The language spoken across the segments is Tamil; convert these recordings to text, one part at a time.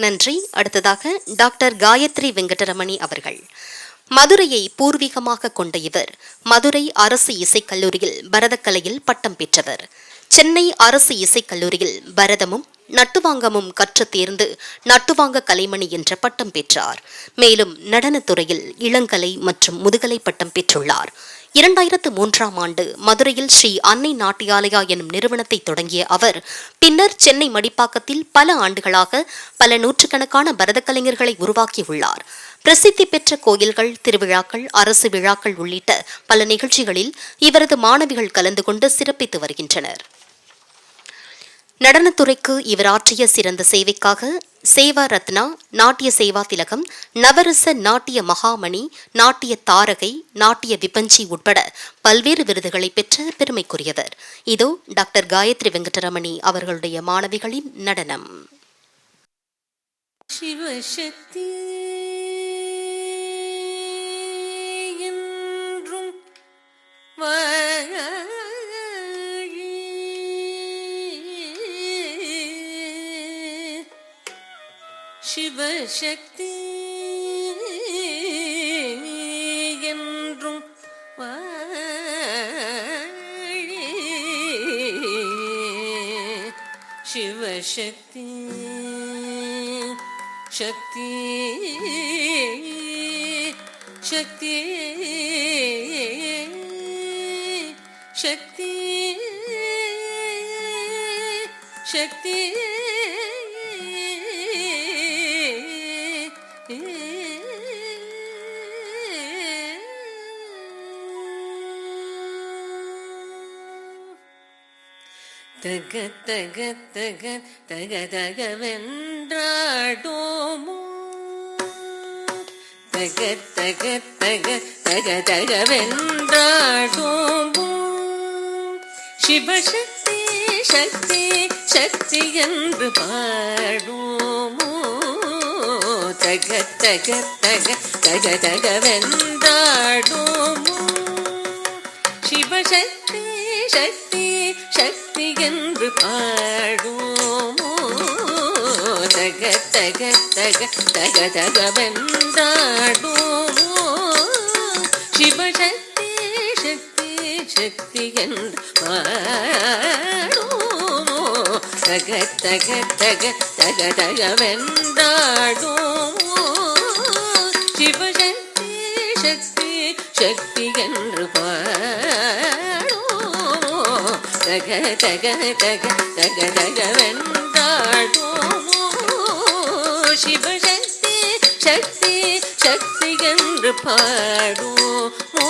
நன்றி. அடுத்ததாக டாக்டர் காயத்ரி வெங்கடரமணி அவர்கள். மதுரையை பூர்வீகமாக கொண்ட இவர் மதுரை அரசு இசைக்கல்லூரியில் பரதக்கலையில் பட்டம் பெற்றவர். சென்னை அரசு இசைக்கல்லூரியில் பரதமும் நட்டுவாங்கமும் கற்று தேர்ந்து நட்டுவாங்க கலைமணி என்ற பட்டம் பெற்றார். மேலும் நடனத்துறையில் இளங்கலை மற்றும் முதுகலை பட்டம் பெற்றுள்ளார். 2003ஆம் ஆண்டு மதுரையில் ஸ்ரீ அன்னை நாட்டியாலயா எனும் நிறுவனத்தை தொடங்கிய அவர் பின்னர் சென்னை மடிப்பாக்கத்தில் பல ஆண்டுகளாக பல நூற்றுக்கணக்கான பரத கலைஞர்களை உருவாக்கியுள்ளார். பிரசித்தி பெற்ற கோயில்கள், திருவிழாக்கள், அரசு விழாக்கள் உள்ளிட்ட பல நிகழ்ச்சிகளில் இவரது மாணவிகள் கலந்து கொண்டு சிறப்பித்து வருகின்றனர். நடனத்துறைக்கு இவர் ஆற்றிய சிறந்த சேவைக்காக சேவா ரத்னா, நாட்டிய சேவா திலகம், நவரச நாட்டிய மகாமணி, நாட்டிய தாரகை, நாட்டிய விபஞ்சி உட்பட பல்வேறு விருதுகளை பெற்ற பெருமைக்குரியவர். இதோ டாக்டர் காயத்ரி வெங்கடரமணி அவர்களுடைய மாணவிகளின் நடனம். சிவசக்தி என்றும் சிவசக்தி என்றும் சிவசக்தி சக்தி சக்தி சக்தி சக்தி தக தக தக தக தகவென்றாடோமோ, தக தக தக தக தகவென்றாடோமோ, சிவசக்தி சக்தி சக்தி என்று பாடோமோ, தக தக தக தக தகவென்றாடோமோ, சிவசக்தி சக்தி சக்தி என்று பாடுமோ, தக தக தக தக தகவென்றாடுமோ, சிவசக்தி சக்தி சக்தி என்று பாடுமோ, தக தக தக தக தகவென்றாடுமோ, சிவசக்தி சக்தி சக்தி என்று தக தக தக தக தகவென்றாடுமோ, சிவசக்தி சக்தி சக்தி என்று பாடுமோ,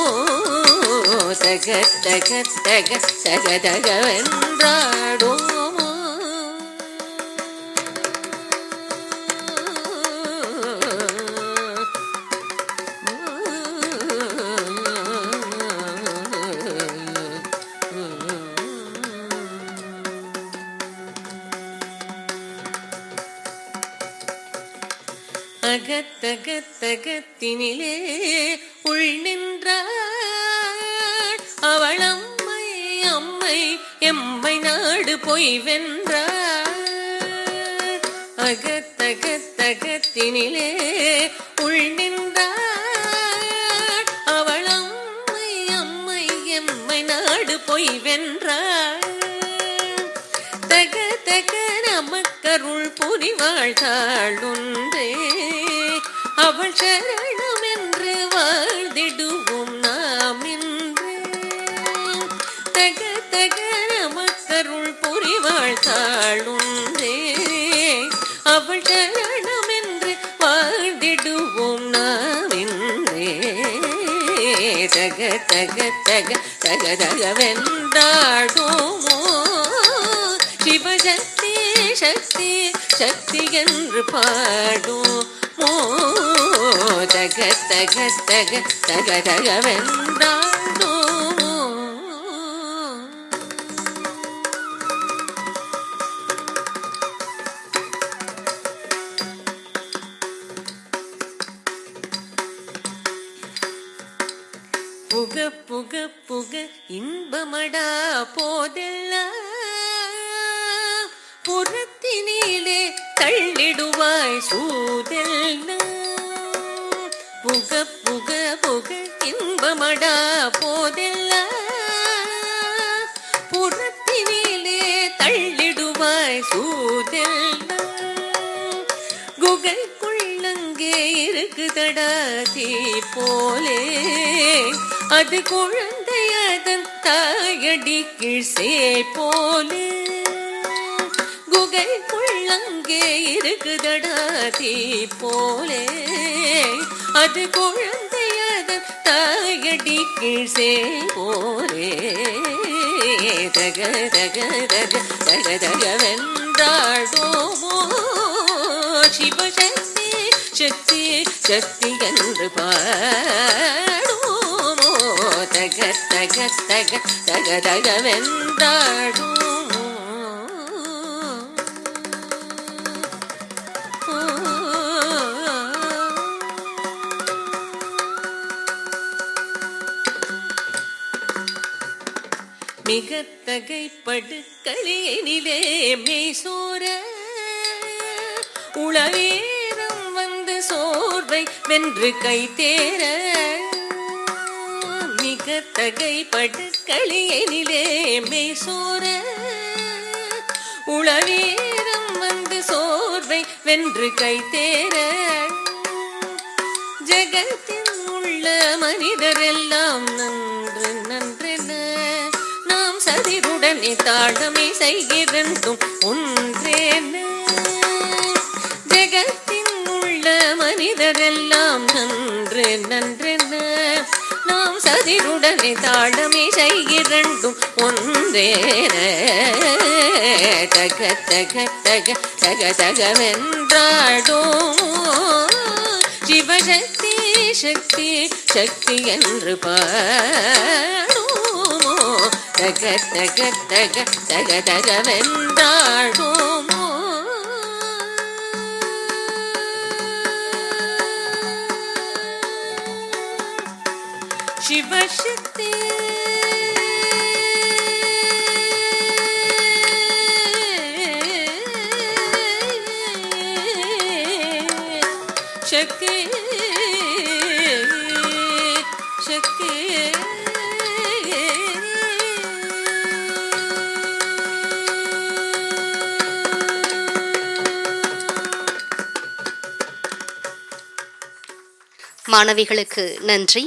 தக தக தக தக தகவென்றாடுமோ. அகத்தகத்தகத்தினிலே உள் நின்றாள் அவள் அம்மை அம்மை எம்மை நாடு போய் வென்றாள். அகத்தகத்தகத்தினிலே உள் நின்றாள் அவள் அம்மை அம்மை எம்மை நாடு போய் வென்றாள். தக தக நமக்கருள் புரிவாழ்த்தாள் ஒன்றே, அவள் சரணம் என்று வாழ்ந்திடுவோம் நாம் இன்று. தக தக நமக்கருள் புரிவாழ்த்தாள் ஒன்றே, அவள் சரணம் என்று வாழ்ந்திடுவோம் நாம் இன்றே. தக தக தக தக தகவென்றாடுமோ, சிவசக்தி சக்தி சக்தி என்று பாடுமோ, தக தக தக தக தகவென்றாடுமோ. புக புக புக இன்பமடா போதெல்லாம் புறத்தினிலே தள்ளிடும் தள்ளிடுவாய் சூதெல்லாம் புக புக புக இன்பமடா போதெல்லாம் புறத்தினிலே தள்ளிடுவாய் சூதெல்லாம் குகைக்குள்ளங்கே இருக்குதடா தீ போலே அது குழந்தையதன் தாயடி கீழ்சே போலே குகைக்குள்ளங்கே இருக்குதடா தீ போலே அது குழந்தையதன் தாயடி கீழ்சே போலே தக தக தக தக தக வென்றாடோமோ சிவசக்தி சக்தி சக்தி என்று பாடுமோ தக தக தக தக தக வென்றாடுமோ மிக தகைப்படுக்களினிலே மெய்சோர உளவீரம் வந்து சோர்வை வென்று கை தேர மிக தகைப்படுக்களினிலே மெய்சோர உளவீரம் வந்து சோர்வை வென்று கை தேர ஜகத்தில் உள்ள மனிதரெல்லாம் நன்று நன்றென நாம் சதிருடனே தாழமை செய்கிறந்தும் ஒன்றேன ஜகத்தின் உள்ள மனிதரெல்லாம் நன்று நன்றென நாம் சதிருடனே தாழமை செய்கிறந்தும் ஒன்றேன தக தக தக தக தகவென்றாடோமோ சிவசக்தி சக்தி சக்தி என்று பாடுமோ தக தக தக தக தகவென்றாடுமோ சிவசக்தி சக்தி சக்தி மாணவிகளுக்கு நன்றி.